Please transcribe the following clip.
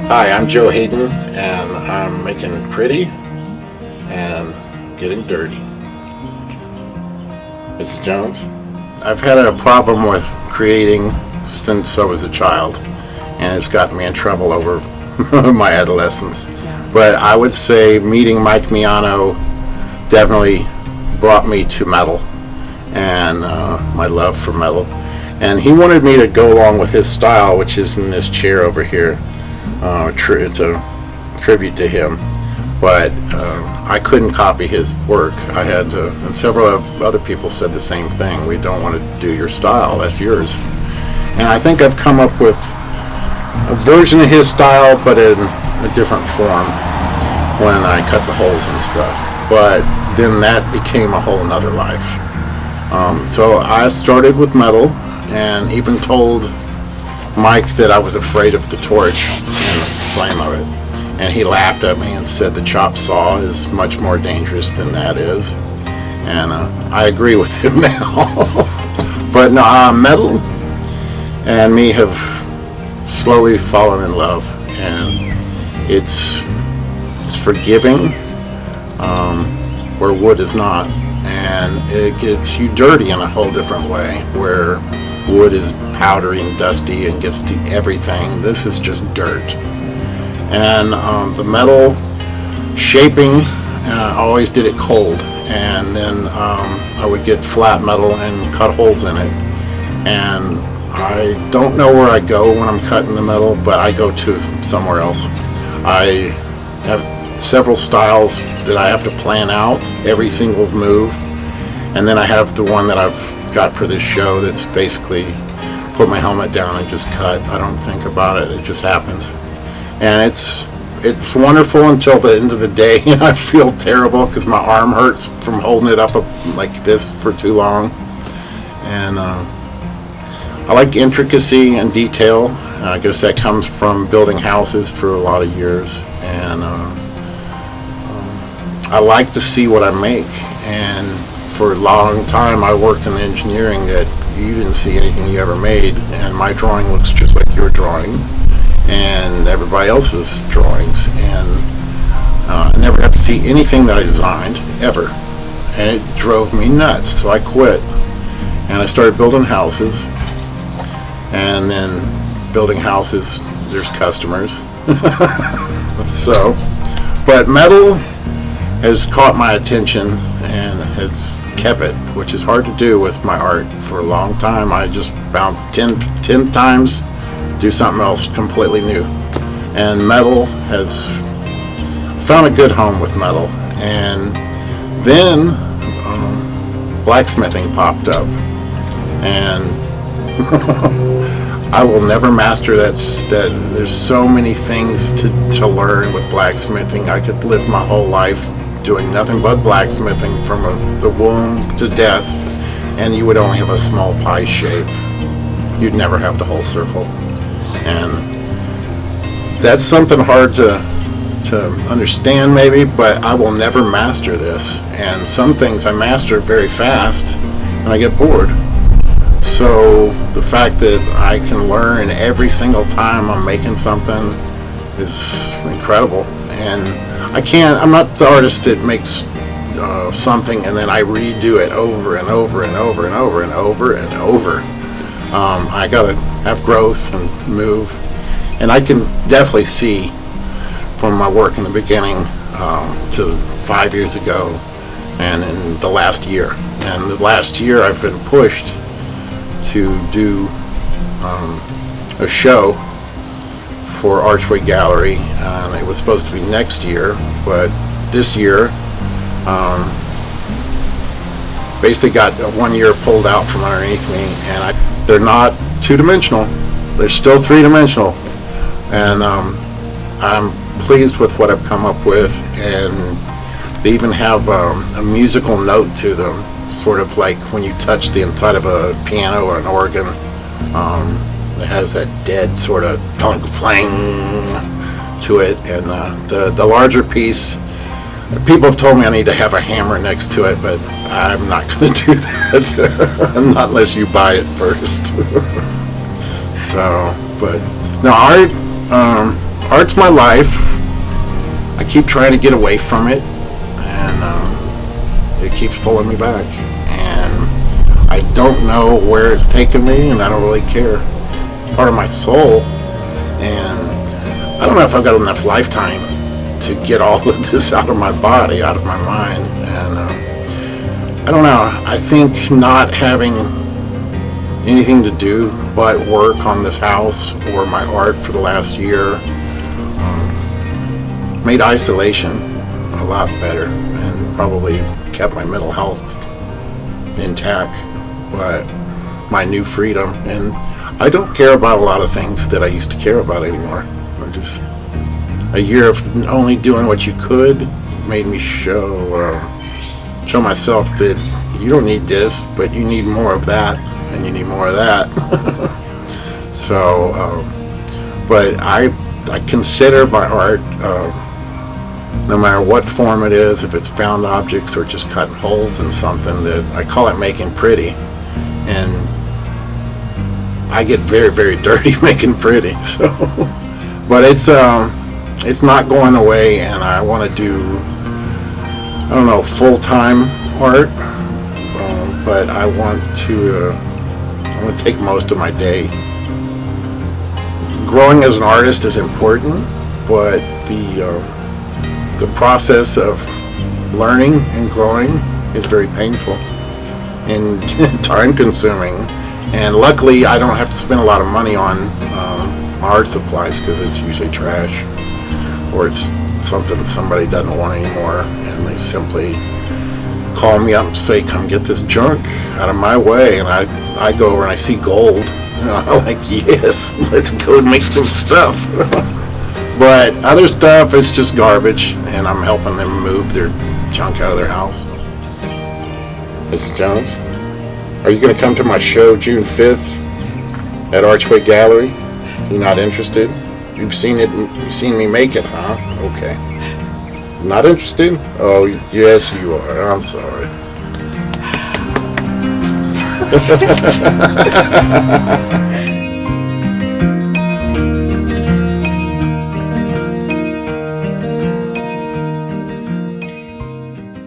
Hi, I'm Joe Haden, and I'm making pretty and getting dirty. Mrs. Jones? I've had a problem with creating since I was a child, and it's gotten me in trouble over my adolescence. But I would say meeting Mike Miano definitely brought me to metal and my love for metal. And he wanted me to go along with his style, which is in this chair over here. It's a tribute to him, but I couldn't copy his work. I had to, and several of other people said the same thing. We don't want to do your style, that's yours. And I think I've come up with a version of his style, but in a different form when I cut the holes and stuff. But then that became a whole nother life. So I started with metal and even told Mike that I was afraid of the torch and the flame of it. And he laughed at me and said the chop saw is much more dangerous than that is. And I agree with him now. But no, metal and me have slowly fallen in love, and it's forgiving where wood is not, and it gets you dirty in a whole different way, where wood is powdery and dusty and gets to everything. This is just dirt. And the metal shaping, I always did it cold, and then I would get flat metal and cut holes in it. And I don't know where I go when I'm cutting the metal, but I go to somewhere else. I have several styles that I have to plan out every single move, and then I have the one that I've got for this show that's basically put my helmet down and just cut. I don't think about it, it just happens. And it's wonderful until the end of the day. I feel terrible because my arm hurts from holding it up like this for too long. And I like intricacy and detail. I guess that comes from building houses for a lot of years. And I like to see what I make. And for a long time I worked in engineering that you didn't see anything you ever made, and my drawing looks just like your drawing and everybody else's drawings, and I never got to see anything that I designed ever, and it drove me nuts. So I quit and I started building houses, and then building houses, there's customers. So, but metal has caught my attention and has kept it, which is hard to do with my art. For a long time I just bounced 10 times, do something else completely new. And metal has found a good home with metal. And then blacksmithing popped up, and I will never master that. There's so many things to learn with blacksmithing. I could live my whole life doing nothing but blacksmithing from the womb to death, and you would only have a small pie shape. You'd never have the whole circle. And that's something hard to understand maybe, but I will never master this. And some things I master very fast and I get bored. So the fact that I can learn every single time I'm making something is incredible. And I'm not the artist that makes something and then I redo it over and over and over and over and over and over. I gotta have growth and move, and I can definitely see from my work in the beginning to 5 years ago and in the last year. And the last year I've been pushed to do a show for Archway Gallery, and it was supposed to be next year, but this year basically got 1 year pulled out from underneath me, and they're not two-dimensional, they're still three-dimensional, and I'm pleased with what I've come up with. And they even have a musical note to them, sort of like when you touch the inside of a piano or an organ. It has that dead sort of clang to it. And the larger piece, people have told me I need to have a hammer next to it, but I'm not going to do that. Not unless you buy it first. So, but no, art art's my life. I keep trying to get away from it, and it keeps pulling me back. And I don't know where it's taken me, and I don't really care. Part of my soul, and I don't know if I've got enough lifetime to get all of this out of my body, out of my mind. And I don't know. I think not having anything to do but work on this house or my art for the last year made isolation a lot better, and probably kept my mental health intact. But my new freedom, and I don't care about a lot of things that I used to care about anymore. I just, a year of only doing what you could made me show myself that you don't need this, but you need more of that, and you need more of that. So, but I consider my art, no matter what form it is, if it's found objects or just cutting holes in something, that I call it making pretty. And I get very, very dirty making pretty. So, but it's not going away, and I want to do, I don't know, full-time art, but I want to take most of my day. Growing as an artist is important, but the process of learning and growing is very painful and time-consuming. And luckily, I don't have to spend a lot of money on art supplies, because it's usually trash, or it's something somebody doesn't want anymore, and they simply call me up and say, come get this junk out of my way. And I go over and I see gold, and I'm like, yes, let's go and make some stuff. But other stuff, it's just garbage, and I'm helping them move their junk out of their house. Mrs. Jones, are you going to come to my show June 5th at Archway Gallery? You're not interested? You've seen it. You've seen me make it, huh? Okay. Not interested? Oh, yes, you are. I'm sorry. It's perfect.